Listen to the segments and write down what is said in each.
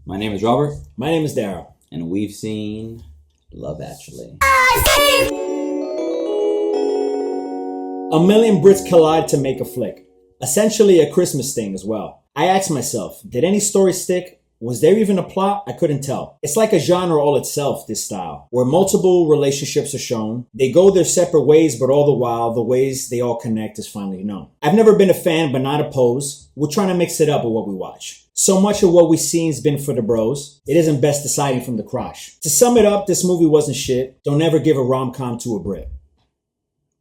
My name is Robert. My name is Daryl. And we've seen Love Actually. A million Brits collide to make a flick. Essentially a Christmas thing as well. I asked myself, did any story stick? Was there even a plot? I couldn't tell. It's like a genre all itself, this style, where multiple relationships are shown. They go their separate ways, but all the while, the ways they all connect is finally known. I've never been a fan, but not opposed. We're trying to mix it up with what we watch. So much of what we've seen has been for the bros. It isn't best deciding from the crotch. To sum it up, this movie wasn't shit. Don't ever give a rom-com to a Brit.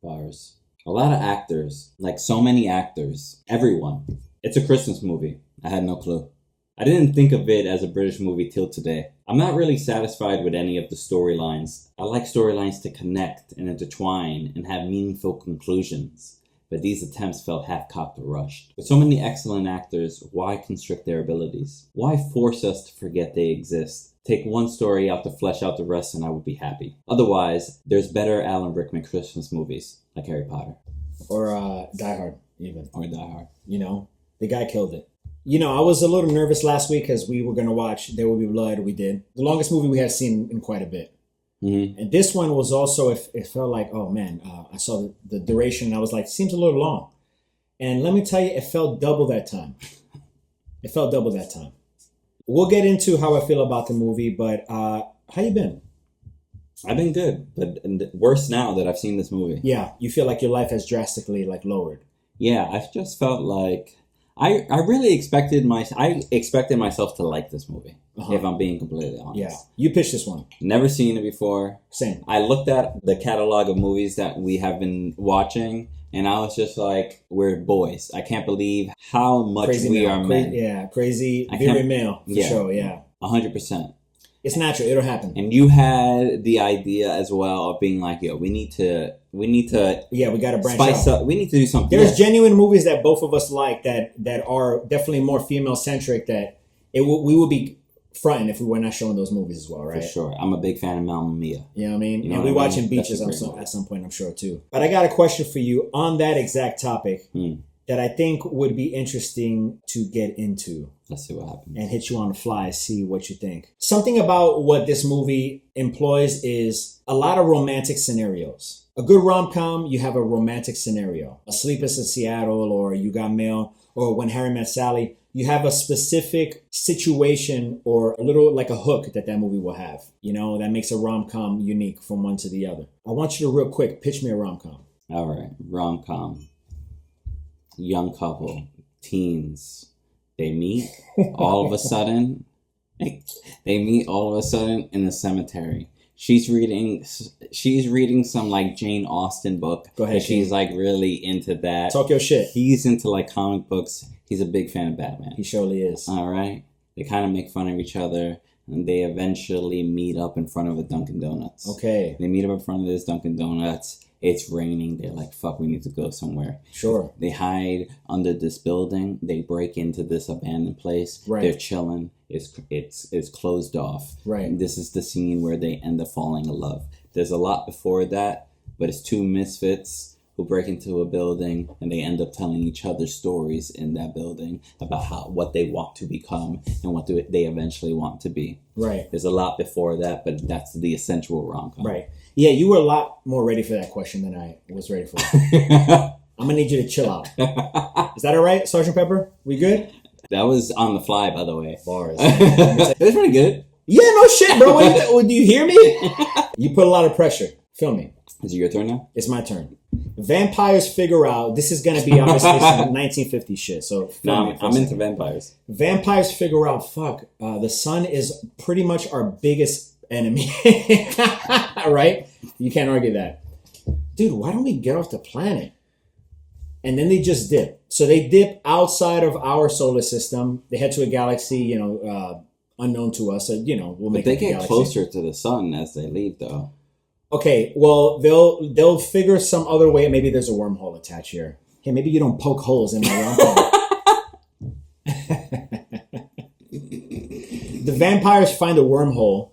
Bars. A lot of actors. Like so many actors. Everyone. It's a Christmas movie. I had no clue. I didn't think of it as a British movie till today. I'm not really satisfied with any of the storylines. I like storylines to connect and intertwine and have meaningful conclusions. But these attempts felt half-cocked or rushed. With so many excellent actors, why constrict their abilities? Why force us to forget they exist? Take one story out to flesh out the rest and I would be happy. Otherwise, there's better Alan Rickman Christmas movies, like Harry Potter. Or Die Hard, even. Or Die Hard. You know, the guy killed it. You know, I was a little nervous last week because we were going to watch There Will Be Blood. We did. The longest movie we had seen in quite a bit. Mm-hmm. And this one was also, it felt like, oh man, I saw the duration and I was like, seems a little long. And let me tell you, it felt double that time. It felt double that time. We'll get into how I feel about the movie, but how you been? I've been good, but worse now that I've seen this movie. Yeah, you feel like your life has drastically lowered. Yeah, I've just felt like I really expected myself to like this movie. If I'm being completely honest. Yeah, you pitched this one. Never seen it before. Same. I looked at the catalog of movies that we have been watching, and I was just like, we're boys. I can't believe how much Crazy we male. are men. Crazy, very male, for sure, yeah. 100%. It's natural, it'll happen. And you had the idea as well of being like, yo, we need to yeah, we gotta branch spice out. up. We need to do something. There's genuine movies that both of us like that are definitely more female centric that we would be fronting if we were not showing those movies as well, right? For sure. I'm a big fan of Mamma Mia. You know what I mean? You know and we're watching mean? Beaches at some point, I'm sure, too. But I got a question for you on that exact topic that I think would be interesting to get into. Let's see what happens. And hit you on the fly, see what you think. Something about what this movie employs is a lot of romantic scenarios. A good rom-com, you have a romantic scenario. A Sleepless in Seattle or You Got Mail or When Harry Met Sally. You have a specific situation or a little like a hook that movie will have. You know, that makes a rom-com unique from one to the other. I want you to real quick pitch me a rom-com. All right. Rom-com. Young couple. Teens. They meet all of a sudden. They meet all of a sudden in the cemetery. She's reading some like Jane Austen book. Go ahead. She's like really into that. Talk your shit. He's into like comic books. He's a big fan of Batman. He surely is. All right. They kind of make fun of each other, and they eventually meet up in front of a Dunkin' Donuts. Okay. They meet up in front of this Dunkin' Donuts. It's raining. They're like, fuck, we need to go somewhere. Sure. They hide under this building. They break into this abandoned place. Right. They're chilling. It's closed off. Right. And this is the scene where they end up falling in love. There's a lot before that, but it's two misfits who break into a building and they end up telling each other stories in that building about what they want to become and what they eventually want to be. Right. There's a lot before that, but that's the essential rom-com. Right. Yeah, you were a lot more ready for that question than I was ready for. I'm going to need you to chill out. Is that all right, Sergeant Pepper? We good? That was on the fly, by the way. Bars. It was pretty good. Yeah, no shit, bro. Do you hear me? You put a lot of pressure. Feel me. Is it your turn now? It's my turn. Vampires figure out, this is going to be obviously some 1950s shit. So I'm into vampires. Vampires figure out, the sun is pretty much our biggest enemy. Right? You can't argue that. Dude, why don't we get off the planet? And then they just dip. So they dip outside of our solar system. They head to a galaxy, unknown to us. So, we'll make it a But they get galaxy. closer to the sun as they leave, though. Okay, well, they'll figure some other way. Maybe there's a wormhole attached here. Hey, maybe you don't poke holes in my rom-com. The vampires find a wormhole,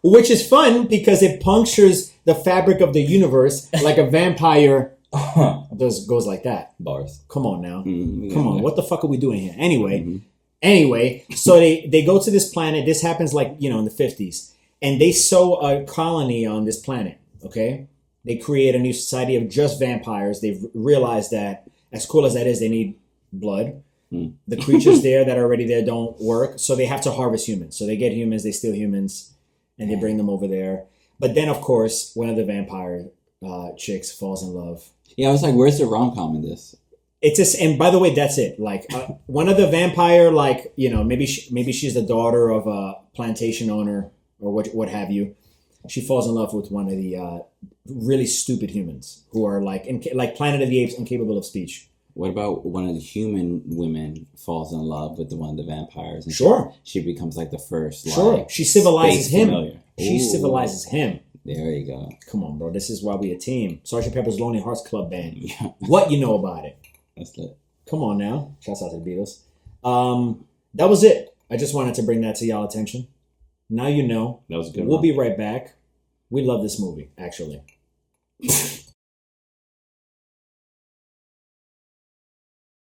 which is fun because it punctures the fabric of the universe like a vampire goes like that. Bars. Come on now. Come on. What the fuck are we doing here? Anyway, Anyway, so they go to this planet. This happens like, in the 50s. And they sow a colony on this planet, okay? They create a new society of just vampires. They've realized that, as cool as that is, they need blood. The creatures there that are already there don't work. So they have to harvest humans. So they get humans, they steal humans, and they bring them over there. But then, of course, one of the vampire chicks falls in love. Yeah, I was like, where's the rom-com in this? It's just, and by the way, that's it. Like one of the vampire, like, maybe she's the daughter of a plantation owner or what have you. She falls in love with one of the really stupid humans who are like Planet of the Apes, incapable of speech. What about one of the human women falls in love with one of the vampires? And Sure. She becomes like the first. Sure. She civilizes him. Familiar. She civilizes him. There you go. Come on, bro. This is why we a team. Sgt. Pepper's Lonely Hearts Club Band. Yeah. What you know about it? That's lit. Come on now. Shouts out to the Beatles. That was it. I just wanted to bring that to y'all attention. Now you know. That was a good. We'll be right back. We love this movie, actually.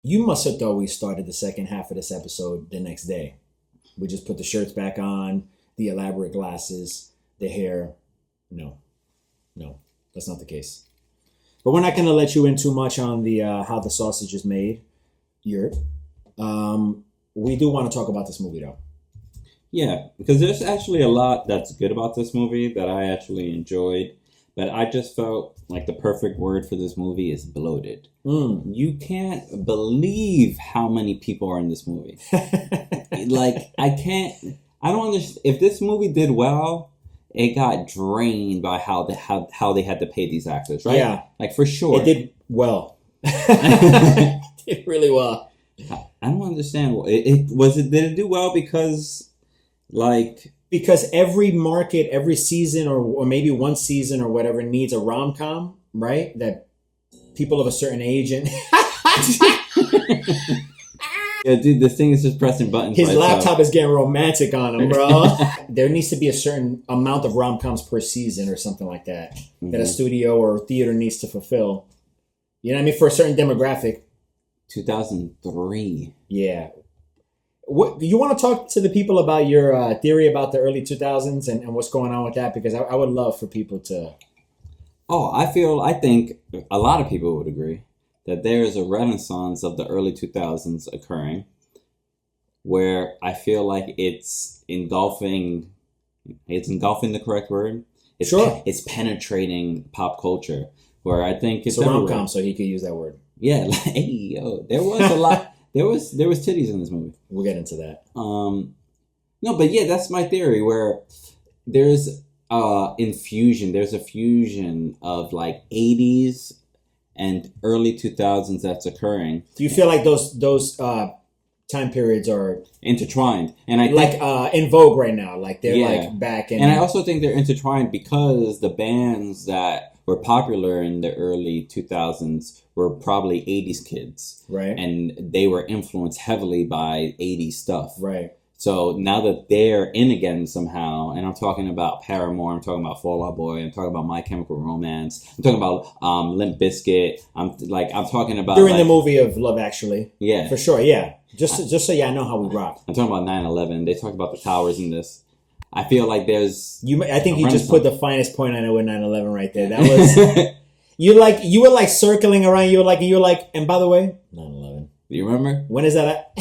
You must have thought we started the second half of this episode the next day. We just put the shirts back on, the elaborate glasses, the hair. No, that's not the case. But we're not going to let you in too much on the how the sausage is made. We do want to talk about this movie, though. Yeah, because there's actually a lot that's good about this movie that I actually enjoyed. But I just felt like the perfect word for this movie is bloated. You can't believe how many people are in this movie. Like, I don't understand. If this movie did well, it got drained by how they had to pay these actors, right? Yeah. Like, for sure. It did well. It did really well. I don't understand. Did it do well because, like... Because every market, every season, or maybe one season or whatever needs a rom-com, right? That people of a certain age and... Yeah, dude, this thing is just pressing buttons. His laptop is getting romantic on him, bro. There needs to be a certain amount of rom-coms per season or something like that. Mm-hmm. That a studio or theater needs to fulfill. You know what I mean? For a certain demographic. 2003. Yeah. What you want to talk to the people about your theory about the early 2000s and what's going on with that? Because I would love for people to... Oh, I think a lot of people would agree that there is a renaissance of the early 2000s occurring where I feel like it's engulfing the correct word? Sure. It's penetrating pop culture where I think it's a rom-com, so he could use that word. Yeah, like, hey, yo, there was a lot... There was titties in this movie. We'll get into that. No, but yeah, that's my theory where there's infusion. There's a fusion of like 80s and early 2000s that's occurring. Do you feel like those time periods are intertwined? And I think, in vogue right now. Like they're like back in. And I also think they're intertwined because the bands that were popular in the early 2000s were probably 80s kids. Right. And they were influenced heavily by 80s stuff. Right. So now that they're in again somehow, and I'm talking about Paramore, I'm talking about Fall Out Boy, I'm talking about My Chemical Romance, I'm talking about Limp Bizkit, I'm talking about... During the movie of Love Actually. Yeah. For sure, yeah. Just so I know how we rock. I'm talking about 9/11. They talked about the towers in this. I feel like there's... I think you just put the finest point on it with 9/11 right there. That was... You were like circling around. You were like, and by the way, 9/11. Do you remember? When is that?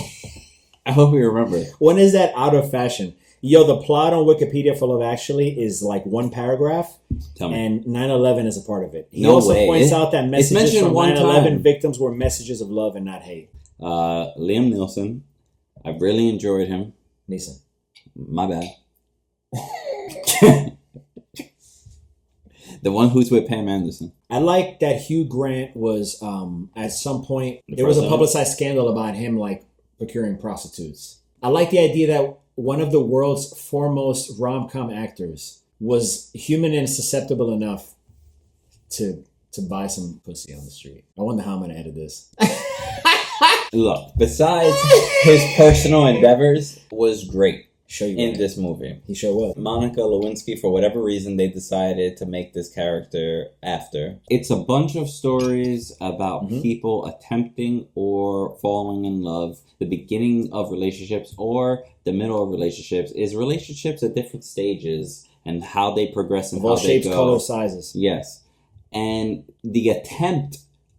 I hope you remember. When is that out of fashion? Yo, the plot on Wikipedia for Love Actually is like one paragraph. Tell me. And 9/11 is a part of it. He no also way. points out that messages from 9/11 time. victims were messages of love and not hate. Liam Neeson. I've really enjoyed him. Neeson. My bad. The one who's with Pam Anderson. I like that Hugh Grant was, at some point, there was a publicized scandal about him, like, procuring prostitutes. I like the idea that one of the world's foremost rom-com actors was human and susceptible enough to buy some pussy on the street. I wonder how I'm going to edit this. Look, besides his personal endeavors was great. Sure you in right. this movie. He sure was. Monica Lewinsky, for whatever reason, they decided to make this character after. It's a bunch of stories about people attempting or falling in love, the beginning of relationships or the middle of relationships. Is relationships at different stages and how they progress and Of all how they shapes, go. colors, sizes. Yes. And the attempt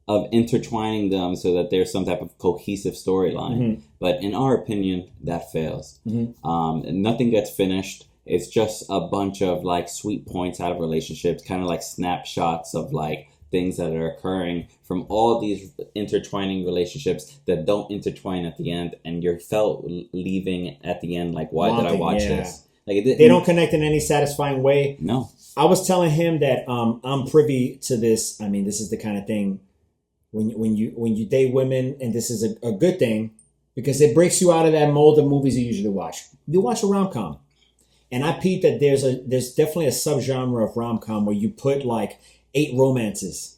of intertwining them so that there's some type of cohesive storyline. But in our opinion, that fails. Nothing gets finished. It's just a bunch of like sweet points out of relationships, kind of like snapshots of like things that are occurring from all these intertwining relationships that don't intertwine at the end, and you're felt leaving at the end like, why did I watch this? Like they don't connect in any satisfying way. No. I was telling him that I'm privy to this. I mean, this is the kind of thing when you date women, and this is a good thing because it breaks you out of that mold of movies you usually watch. You watch a rom-com, and I peeped that there's definitely a subgenre of rom-com where you put like 8 romances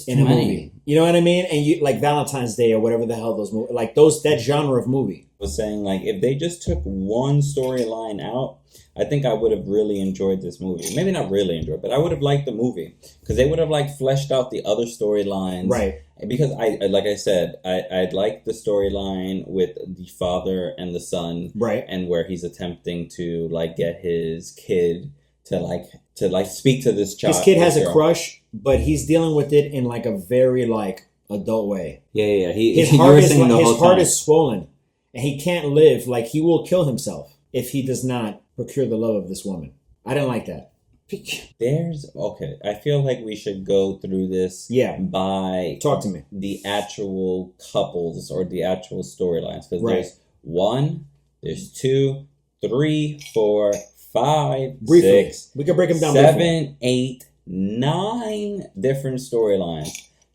in a movie. You know what I mean? And you like Valentine's Day or whatever the hell those movies, like that genre of movie. Was saying like if they just took one storyline out, I think I would have really enjoyed this movie. Maybe not really enjoyed, but I would have liked the movie because they would have like fleshed out the other storylines, right? Because I like I said, I'd like the storyline with the father and the son, right? And where he's attempting to like get his kid to speak to this child. His kid has a crush, but he's dealing with it in like a very like adult way. Yeah. His heart is swollen, and he can't live. Like he will kill himself if he does not procure the love of this woman. I didn't like that. I feel like we should go through this. Yeah. By talk to me. The actual couples or the actual storylines, because right. There's 1, there's 2, 3, 4, 5, briefly. 6. We can break them down. 7, 8, 9 different storylines.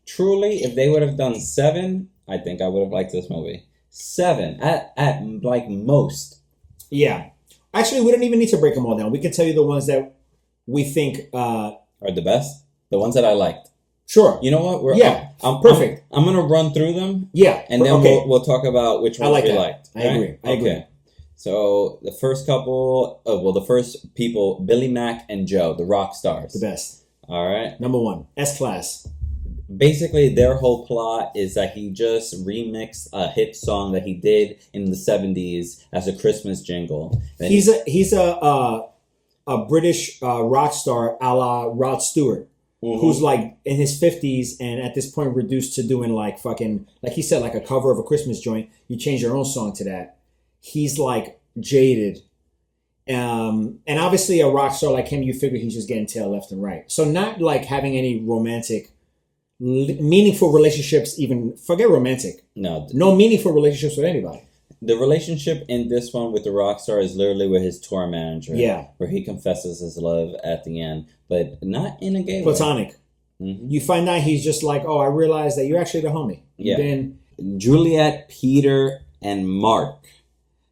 Truly, if they would have done 7, I think I would have liked this movie. 7 at like most. Yeah. Actually, we don't even need to break them all down. We can tell you the ones that we think are the best. The ones that I liked. Sure. You know what? I'm perfect. I'm gonna run through them. Yeah. And then we'll talk about which ones we liked. I agree. I agree. So the first couple, the first people, Billy Mack and Joe, the rock stars. The best. All right. Number 1, S-Class. Basically, their whole plot is that he just remixed a hit song that he did in the 70s as a Christmas jingle. And he's a British rock star a la Rod Stewart, who's like in his 50s and at this point reduced to doing like fucking, like he said, like a cover of a Christmas joint. You change your own song to that. He's like jaded. And obviously a rock star like him, you figure he's just getting tail left and right. So not like having any romantic, meaningful relationships, even forget romantic. No meaningful relationships with anybody. The relationship in this one with the rock star is literally with his tour manager. Yeah. Where he confesses his love at the end, but not in a gay way. Platonic. You find out he's just like, oh, I realized that you're actually the homie. Yeah. Juliet, Peter, and Mark.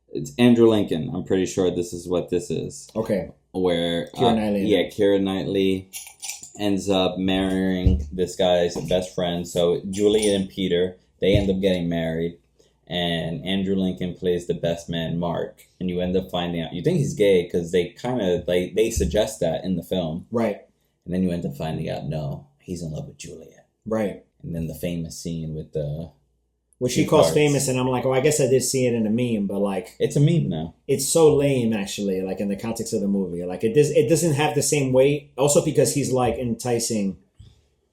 It's Andrew Lincoln. I'm pretty sure this is what this is. Okay. Where Keira Knightley. Keira Knightley ends up marrying this guy's best friend. So Juliet and Peter, they end up getting married. And Andrew Lincoln plays the best man, Mark. And you end up finding out, you think he's gay because they kind of, they suggest that in the film. Right. And then you end up finding out, no, he's in love with Juliet. Right. And then the famous scene with the... Which he calls famous, and I'm like, oh, I guess I did see it in a meme, but like... It's a meme now. It's so lame, actually, like in the context of the movie. Like, it doesn't have the same weight. Also because he's like enticing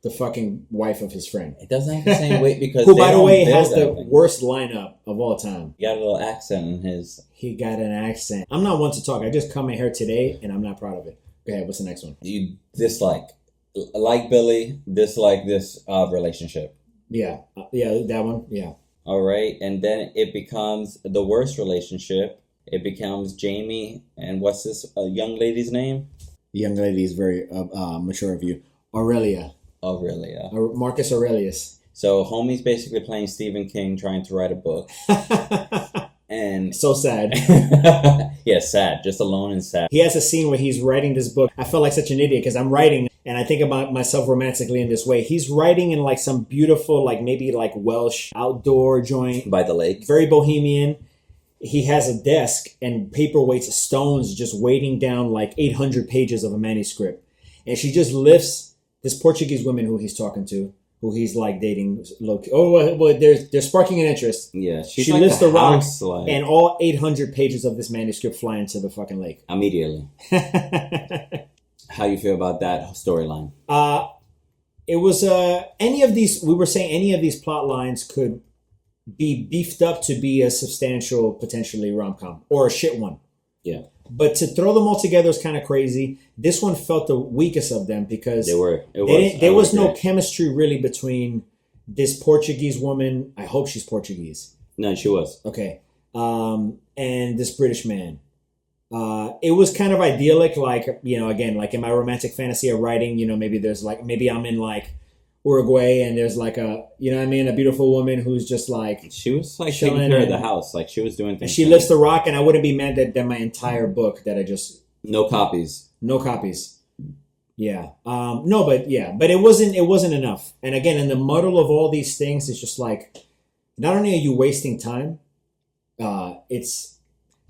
the fucking wife of his friend. It doesn't have the same weight because who, by the way, has the worst lineup of all time. He got a little accent in his... He got an accent. I'm not one to talk. I just come in here today, and I'm not proud of it. Go ahead, what's the next one? You dislike. Like Billy, dislike this relationship. Yeah. That one. Yeah. All right. And then it becomes the worst relationship. It becomes Jamie and what's this young lady's name? The young lady is very mature of you. Aurelia. Marcus Aurelius. So homie's basically playing Stephen King trying to write a book. And so sad. Yeah, sad. Just alone and sad. He has a scene where he's writing this book. I felt like such an idiot because I'm writing and I think about myself romantically in this way. He's writing in like some beautiful, like maybe like Welsh outdoor joint. By the lake. Very bohemian. he has a desk and paperweights, stones just weighting down like 800 pages of a manuscript. And she just lifts this Portuguese woman who he's talking to, who he's like dating. Look, they're sparking an interest. Yeah, she like lifts the rock, and all 800 pages of this manuscript fly into the fucking lake immediately. How you feel about that storyline? It was any of these plot lines could be beefed up to be a substantial, potentially rom-com or a shit one. Yeah. But to throw them all together is kind of crazy. This one felt the weakest of them because there was no chemistry really between this Portuguese woman. I hope she's Portuguese. No, she was. Okay. And this British man. It was kind of idyllic, like, again, like in my romantic fantasy of writing, maybe I'm in like Uruguay and there's like a beautiful woman who's just like, she was like taking care of the house, like she was doing things. And she lifts the rock, and I wouldn't be mad that my entire book that I just no copies. Yeah. But it wasn't enough. And again, in the muddle of all these things, it's just like, not only are you wasting time, it's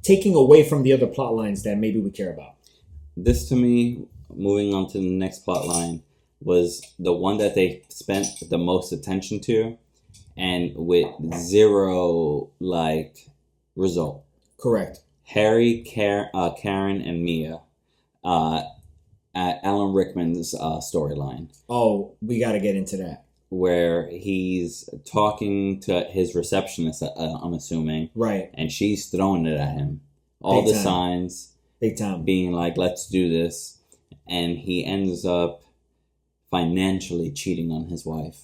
taking away from the other plot lines that maybe we care about. This, to me, moving on to the next plot line, was the one that they spent the most attention to, and with zero result. Correct. Harry, Karen, and Mia, Alan Rickman's storyline. Oh, we got to get into that. Where he's talking to his receptionist, I'm assuming. Right. And she's throwing it at him. All Big the time. signs. Big time. Being like, let's do this. And he ends up financially cheating on his wife.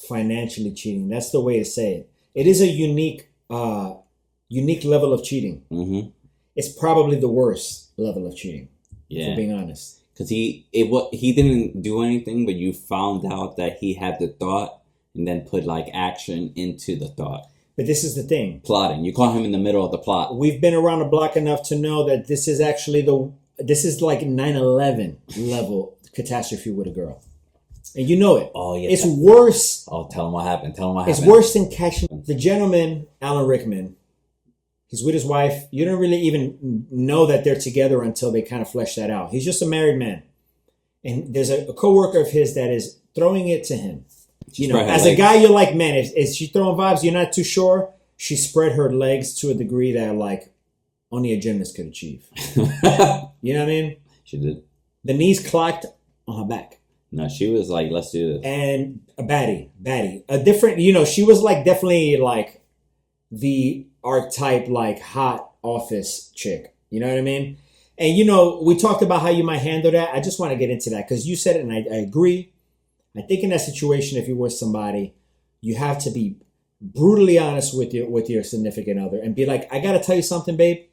Financially cheating. That's the way to say it. It is a unique level of cheating. Mm-hmm. It's probably the worst level of cheating. Yeah. For being honest. Because he didn't do anything, but you found out that he had the thought and then put action into the thought. But this is the thing. Plotting. You caught him in the middle of the plot. We've been around the block enough to know that this is actually this is like 9/11 level catastrophe with a girl. And you know it. Oh, yeah. It's worse. Oh, tell him what happened. It's worse than catching the gentleman, Alan Rickman. He's with his wife. You don't really even know that they're together until they kind of flesh that out. He's just a married man. And there's a coworker of his that is throwing it to him. As a guy, you're like, man, is she throwing vibes? You're not too sure. She spread her legs to a degree that only a gymnast could achieve. You know what I mean? She did. The knees clocked on her back. No, she was like, let's do this. And a baddie. A different, she was definitely the archetype, hot office chick. You know what I mean? And, we talked about how you might handle that. I just want to get into that because you said it and I agree. I think in that situation, if you're with somebody, you have to be brutally honest with your significant other and be like, I got to tell you something, babe.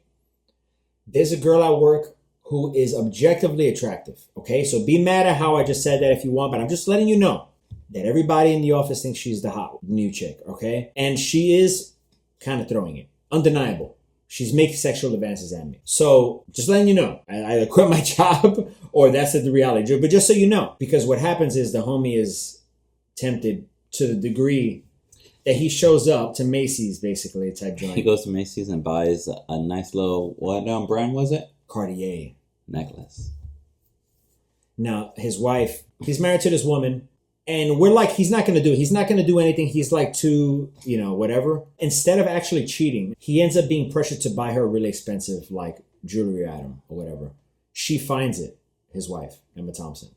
There's a girl at work who is objectively attractive. Okay, so be mad at how I just said that if you want, but I'm just letting you know that everybody in the office thinks she's the hot new chick. Okay, and she is kind of throwing it, undeniable. She's making sexual advances at me. So just letting you know, I either quit my job or that's the reality. But just so you know, because what happens is the homie is tempted to the degree that he shows up to Macy's, basically, type joint. He goes to Macy's and buys a nice little, what brand was it? Cartier necklace. Now, his wife, he's married to this woman, and we're like, he's not going to do anything. He's like too, whatever. Instead of actually cheating, he ends up being pressured to buy her a really expensive, jewelry item or whatever. She finds it, his wife, Emma Thompson.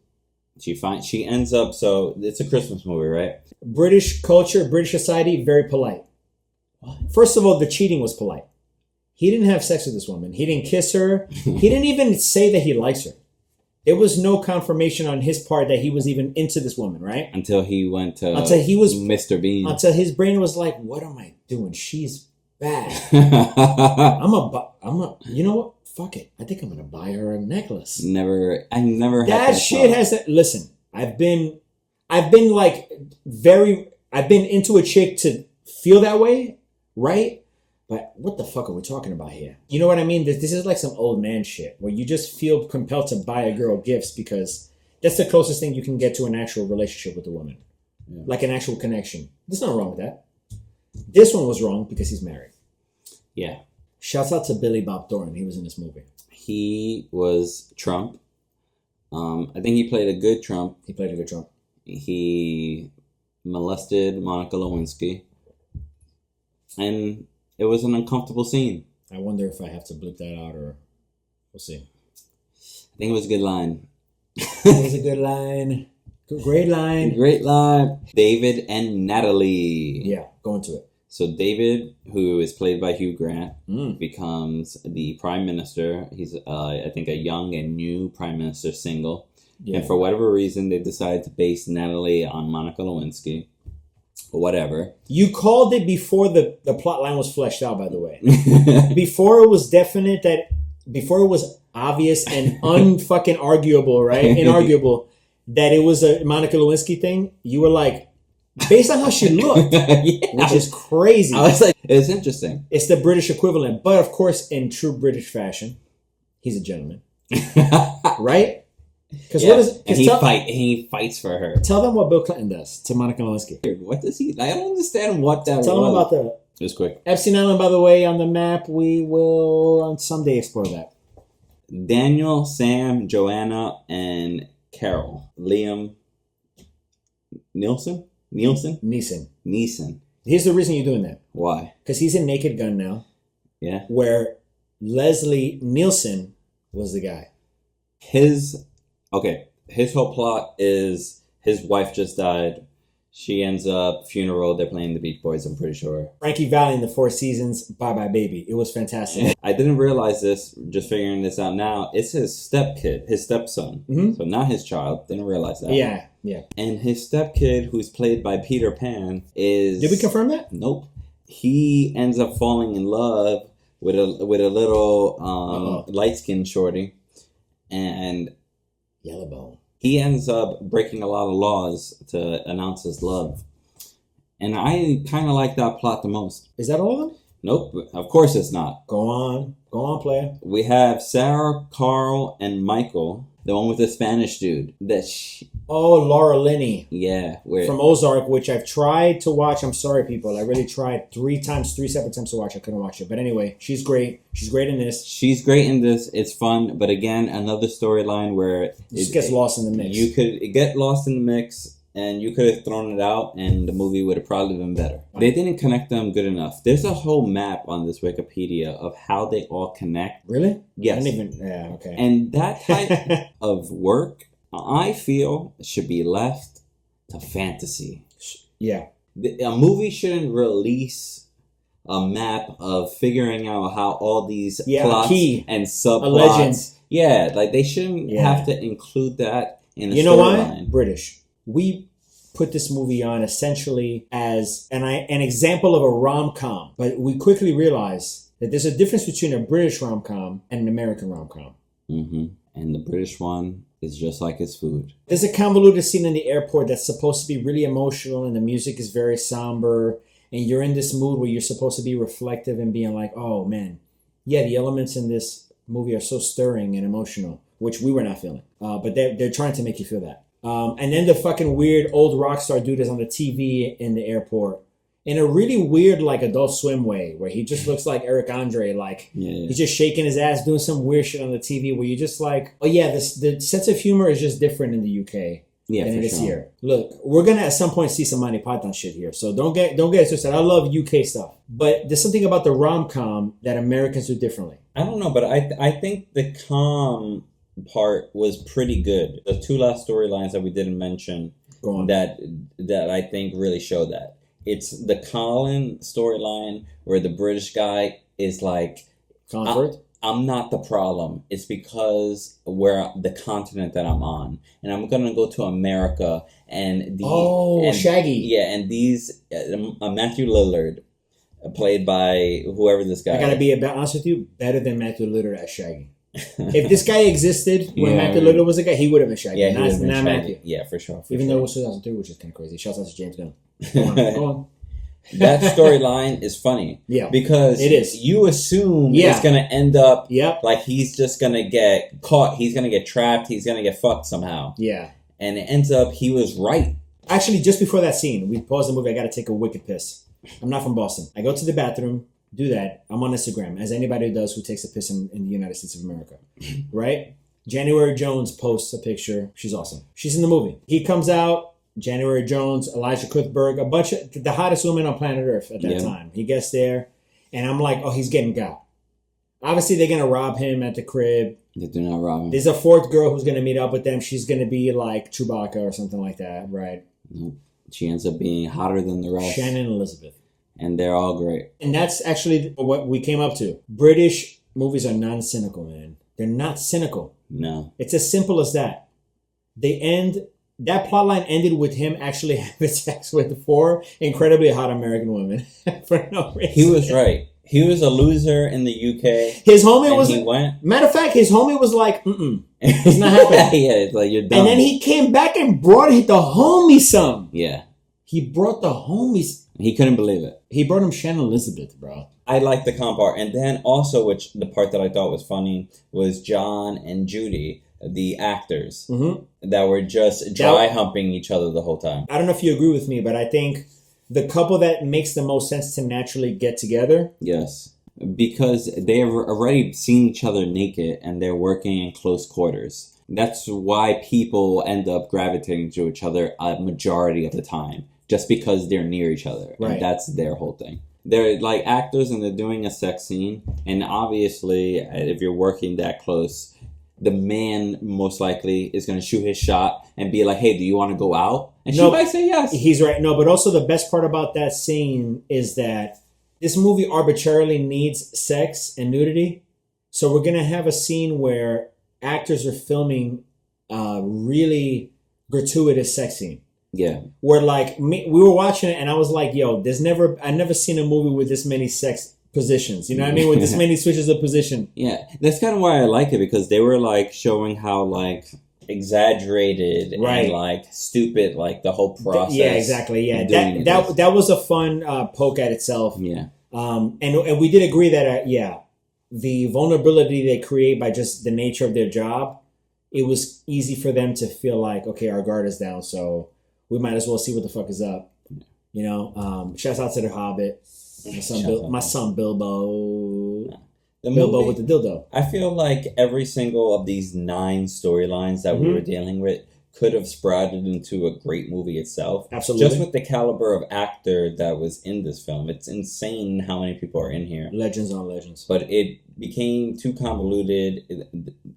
She ends up, so it's a Christmas movie, right? British culture, British society, very polite. What? First of all, the cheating was polite. He didn't have sex with this woman. He didn't kiss her. He didn't even say that he likes her. There was no confirmation on his part that he was even into this woman, right? Until he went to Mr. Bean. Until his brain was like, what am I doing? She's bad. You know what? Fuck it. I think I'm going to buy her a necklace. I never had that shit thought. Has that. Listen, I've been into a chick to feel that way, right? But what the fuck are we talking about here? You know what I mean? This is like some old man shit where you just feel compelled to buy a girl gifts because that's the closest thing you can get to an actual relationship with a woman. Yeah. Like an actual connection. There's nothing wrong with that. This one was wrong because he's married. Yeah. Shouts out to Billy Bob Thornton. He was in this movie. He was Trump. I think he played a good Trump. He played a good Trump. He molested Monica Lewinsky. And it was an uncomfortable scene. I wonder if I have to bleep that out or we'll see. I think it was a good line. It was a good line. Great line. Great line. David and Natalie. Yeah, go into it. So David, who is played by Hugh Grant, becomes the prime minister. He's, I think, a young and new prime minister, single. Yeah. And for whatever reason, they decided to base Natalie on Monica Lewinsky. Whatever. You called it before the plot line was fleshed out, by the way. Before it was definite that, before it was obvious and unfucking arguable, right? Inarguable, that it was a Monica Lewinsky thing, you were like, based on how she looked, which is crazy. I was like, it's interesting. It's the British equivalent. But of course, in true British fashion, he's a gentleman. Right? Because he fights for her. Tell them what Bill Clinton does to Monica Lewinsky. What does he? I don't understand what that was. Tell them about the... Just quick. Epstein Island, by the way, on the map. We will on someday explore that. Daniel, Sam, Joanna, and Carol. Liam Neeson. Here's the reason you're doing that. Why? Because he's in Naked Gun now. Yeah. Where Leslie Nielsen was the guy. His whole plot is his wife just died. She ends up funeral. They're playing the Beach Boys, I'm pretty sure. Frankie Valli in the Four Seasons, Bye Bye Baby. It was fantastic. I didn't realize this, just figuring this out now. It's his stepkid, his stepson. Mm-hmm. So not his child. Didn't realize that. Yeah. And his stepkid, who's played by Peter Pan, is... Did we confirm that? Nope. He ends up falling in love with a little light-skinned shorty. And... Yellowbone. He ends up breaking a lot of laws to announce his love. And I kind of like that plot the most. Is that all of them? Nope. Of course it's not. Go on, player. We have Sarah, Carl, and Michael. The one with the Spanish dude. Laura Linney. Yeah. From Ozark, which I've tried to watch. I'm sorry, people. I really tried 3 separate times to watch. I couldn't watch it. But anyway, she's great. She's great in this. It's fun. But again, another storyline where it gets lost in the mix. You could get lost in the mix. And you could have thrown it out, and the movie would have probably been better. They didn't connect them good enough. There's a whole map on this Wikipedia of how they all connect. Really? Yes. Okay. And that type of work, I feel, should be left to fantasy. Yeah. A movie shouldn't release a map of figuring out how all these plots and subplots... Yeah, like they shouldn't have to include that in a storyline. You know why? British. We put this movie on essentially as an example of a rom-com. But we quickly realized that there's a difference between a British rom-com and an American rom-com. Mm-hmm. And the British one is just like its food. There's a convoluted scene in the airport that's supposed to be really emotional, and the music is very somber, and you're in this mood where you're supposed to be reflective and being like, oh man, yeah, the elements in this movie are so stirring and emotional, which we were not feeling. But they're trying to make you feel that. And then the fucking weird old rock star dude is on the TV in the airport in a really weird, like, Adult Swim way, where he just looks like Eric Andre. Like, he's just shaking his ass, doing some weird shit on the TV where you're just like, oh yeah, the sense of humor is just different in the UK than it is here. Look, we're going to at some point see some Monty Python shit here. So don't get it twisted. I love UK stuff. But there's something about the rom-com that Americans do differently. I don't know, but I think the part was pretty good. The 2 last storylines that we didn't mention that I think really show that. It's the Colin storyline where the British guy is like, I'm not the problem. It's because we're the continent that I'm on. And I'm going to go to America and... Shaggy. Yeah, and these... Matthew Lillard, played by whoever this guy is. I got to be honest with you, better than Matthew Lillard as Shaggy. If this guy existed when Matthew Lillard was a guy, he would have been Shaggy. Yeah, he would have been not Shaggy. Matthew. Yeah, for sure. Even though it was 2003, which is kind of crazy. Shouts out to James Gunn. Go on. That storyline is funny. Yeah. Because it is. You assume it's going to end up like he's just going to get caught. He's going to get trapped. He's going to get fucked somehow. Yeah. And it ends up he was right. Actually, just before that scene, we paused the movie. I got to take a wicked piss. I'm not from Boston. I go to the bathroom. do that. I'm on Instagram, as anybody does who takes a piss in the United States of America, right? January Jones posts a picture. She's awesome. She's in the movie. He comes out, January Jones, Elijah Cuthbert, a bunch of the hottest women on planet Earth at that time. He gets there, and I'm like, oh, he's getting got. Obviously, they're going to rob him at the crib. They do not rob him. There's a fourth girl who's going to meet up with them. She's going to be like Chewbacca or something like that, right? Nope. She ends up being hotter than the rest. Shannon Elizabeth. And they're all great. And that's actually what we came up to. British movies are non-cynical, man. They're not cynical. No. It's as simple as that. That plotline ended with him actually having sex with 4 incredibly hot American women for no reason. He was right. He was a loser in the UK. His homie he went. Matter of fact, his homie was like, it's not happening. Yeah, it's like, you're done. And then he came back and brought the homie some. Yeah. He brought the homies. He couldn't believe it. He brought him Shannon Elizabeth, bro. I like the calm part. And then also, the part that I thought was funny was John and Judy, the actors, that were just dry humping each other the whole time. I don't know if you agree with me, but I think the couple that makes the most sense to naturally get together. Yes. Because they have already seen each other naked and they're working in close quarters. That's why people end up gravitating to each other a majority of the time. Just because they're near each other. Right. And that's their whole thing. They're like actors and they're doing a sex scene. And obviously, if you're working that close, the man most likely is going to shoot his shot and be like, hey, do you want to go out? And she might say yes. He's right. No, but also the best part about that scene is that this movie arbitrarily needs sex and nudity. So we're going to have a scene where actors are filming a really gratuitous sex scene. Yeah. Where we were watching it and I was like, yo, I've never seen a movie with this many sex positions. You know what I mean? With this many switches of position. Yeah. That's kind of why I like it, because they were showing how exaggerated and stupid the whole process. Yeah, exactly. Yeah. That was a fun poke at itself. Yeah. And we did agree that the vulnerability they create by just the nature of their job, it was easy for them to feel like, okay, our guard is down, so we might as well see what the fuck is up. You know, shouts out to the Hobbit. My son Bilbo. Bilbo with the dildo. I feel like every single of these 9 storylines that we were dealing with could have sprouted into a great movie itself. Absolutely. Just with the caliber of actor that was in this film. It's insane how many people are in here. Legends on legends. But it became too convoluted.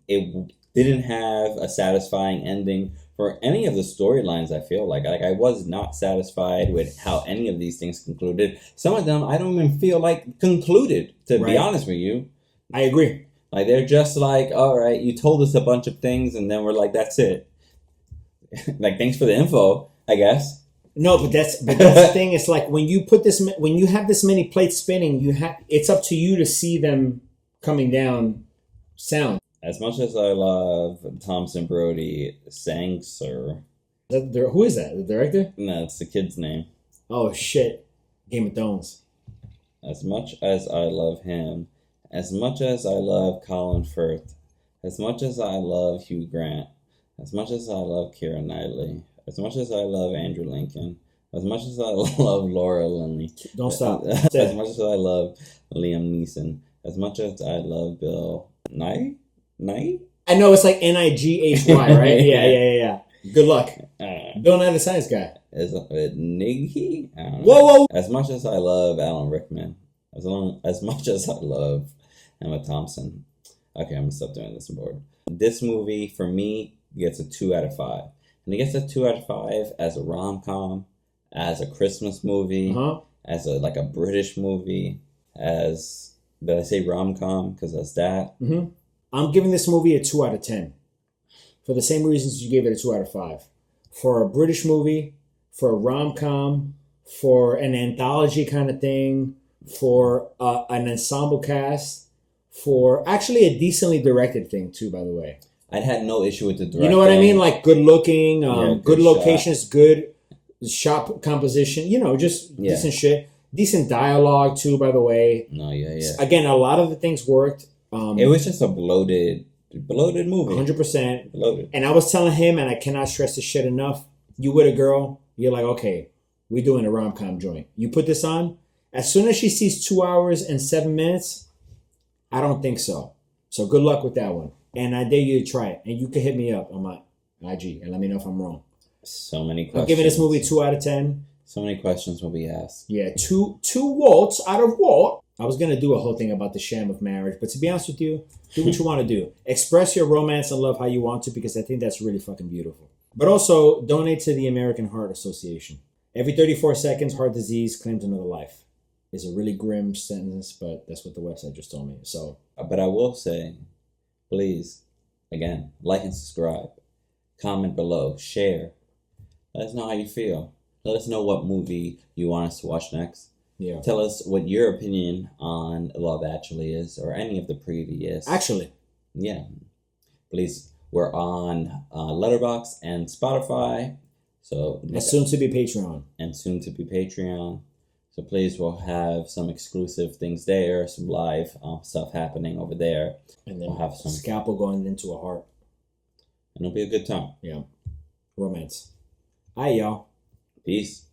It didn't have a satisfying ending for any of the storylines. I feel like I was not satisfied with how any of these things concluded. Some of them I don't even feel like concluded, to be honest with you. I agree. They're just all right, you told us a bunch of things and then we're like, that's it. Thanks for the info, I guess. No, but that's the thing. It's like when you have this many plates spinning, it's up to you to see them coming down sound. As much as I love Thompson Brody sang, sir. Who is that? The director? No, it's the kid's name. Oh, shit. Game of Thrones. As much as I love him, as much as I love Colin Firth, as much as I love Hugh Grant, as much as I love Keira Knightley, as much as I love Andrew Lincoln, as much as I love Laura Linney. Don't stop. As much as I love Liam Neeson, as much as I love Bill Nye? I know it's like Nighy, right? Yeah. Good luck. Bill Nye the Science Guy. Is it Nighy? I don't know. Whoa! As much as I love Alan Rickman, as much as I love Emma Thompson. Okay, I'm gonna stop doing this board. This movie, for me, gets a 2 out of 5. And it gets a 2 out of 5 as a rom-com, as a Christmas movie, as a British movie, as... Did I say rom-com? Because that's that. I'm giving this movie a 2 out of 10. For the same reasons you gave it a 2 out of 5. For a British movie, for a rom-com, for an anthology kind of thing, for an ensemble cast, for actually a decently directed thing too, by the way. I had no issue with the directing. You know what I mean? Good looking, good locations, shot. good shot composition, just decent shit. Decent dialogue too, by the way. No, yeah. Again, a lot of the things worked. It was just a bloated movie. 100%. Bloated. And I was telling him, and I cannot stress this shit enough, you with a girl, you're like, okay, we're doing a rom-com joint. You put this on, As soon as she sees 2 hours and 7 minutes, I don't think so. So good luck with that one. And I dare you to try it. And you can hit me up on my IG and let me know if I'm wrong. So many questions. I'm giving this movie 2 out of 10. So many questions will be asked. Yeah, two Walts out of what? I was going to do a whole thing about the sham of marriage, but to be honest with you, do what you want to do. Express your romance and love how you want to, because I think that's really fucking beautiful. But also, donate to the American Heart Association. Every 34 seconds, heart disease claims another life. It's a really grim sentence, but that's what the website just told me. So, but I will say, please, again, like and subscribe. Comment below. Share. Let us know how you feel. Let us know what movie you want us to watch next. Yeah. Tell us what your opinion on Love Actually is, or any of the previous. Actually. Yeah. Please, we're on Letterboxd and Spotify. So and soon to be Patreon. And soon to be Patreon. So please, we'll have some exclusive things there, some live stuff happening over there. And then we'll have some scalpel going into a heart. And it'll be a good time. Yeah. Romance. All right, y'all. Peace.